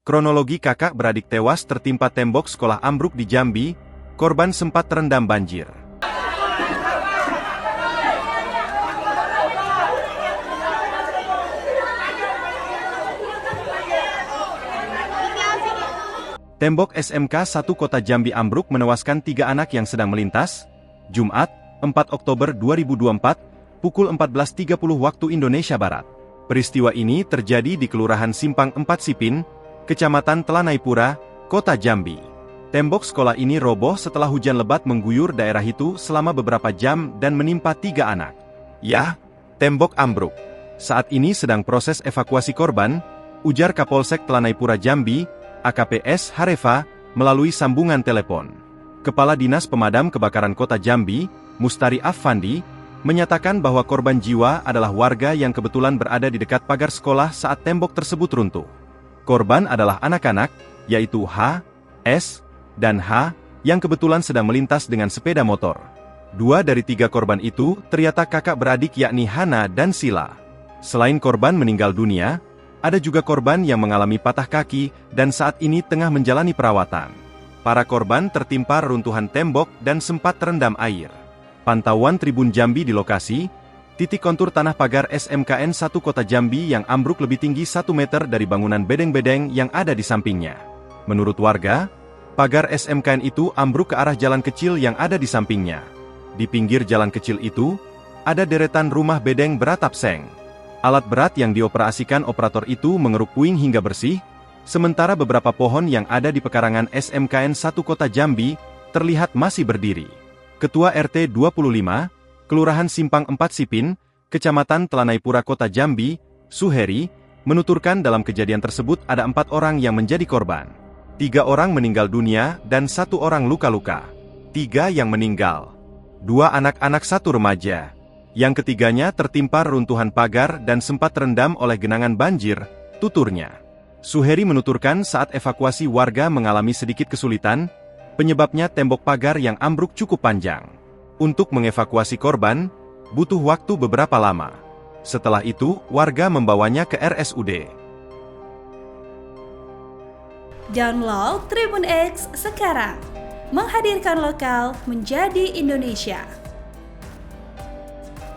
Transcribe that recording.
Kronologi kakak beradik tewas tertimpa tembok sekolah ambruk di Jambi, korban sempat terendam banjir. Tembok SMK 1 Kota Jambi ambruk menewaskan 3 anak yang sedang melintas, Jumat, 4 Oktober 2024, pukul 14.30 waktu Indonesia Barat. Peristiwa ini terjadi di Kelurahan Simpang 4 Sipin, Kecamatan Telanaipura, Kota Jambi. Tembok sekolah ini roboh setelah hujan lebat mengguyur daerah itu selama beberapa jam dan menimpa 3 anak. Ya, tembok ambruk. Saat ini sedang proses evakuasi korban, ujar Kapolsek Telanaipura Jambi, AKPS Hareva, melalui sambungan telepon. Kepala Dinas Pemadam Kebakaran Kota Jambi, Mustari Affandi, menyatakan bahwa korban jiwa adalah warga yang kebetulan berada di dekat pagar sekolah saat tembok tersebut runtuh. Korban adalah anak-anak, yaitu H, S, dan H, yang kebetulan sedang melintas dengan sepeda motor. 2 dari 3 korban itu ternyata kakak beradik yakni Hana dan Sila. Selain korban meninggal dunia, ada juga korban yang mengalami patah kaki dan saat ini tengah menjalani perawatan. Para korban tertimpa reruntuhan tembok dan sempat terendam air. Pantauan Tribun Jambi di lokasi, titik kontur tanah pagar SMKN 1 Kota Jambi yang ambruk lebih tinggi 1 meter dari bangunan bedeng-bedeng yang ada di sampingnya. Menurut warga, pagar SMKN itu ambruk ke arah jalan kecil yang ada di sampingnya. Di pinggir jalan kecil itu, ada deretan rumah bedeng beratap seng. Alat berat yang dioperasikan operator itu mengeruk puing hingga bersih, sementara beberapa pohon yang ada di pekarangan SMKN 1 Kota Jambi terlihat masih berdiri. Ketua RT 25, Kelurahan Simpang 4 Sipin, Kecamatan Telanaipura Kota Jambi, Suheri, menuturkan dalam kejadian tersebut ada 4 orang yang menjadi korban. 3 orang meninggal dunia dan 1 orang luka-luka. 3 yang meninggal. 2 anak-anak 1 remaja. Yang ketiganya tertimpa runtuhan pagar dan sempat terendam oleh genangan banjir, tuturnya. Suheri menuturkan saat evakuasi warga mengalami sedikit kesulitan, penyebabnya tembok pagar yang ambruk cukup panjang. Untuk mengevakuasi korban, butuh waktu beberapa lama. Setelah itu, warga membawanya ke RSUD. Download Tribun X sekarang, menghadirkan lokal menjadi Indonesia.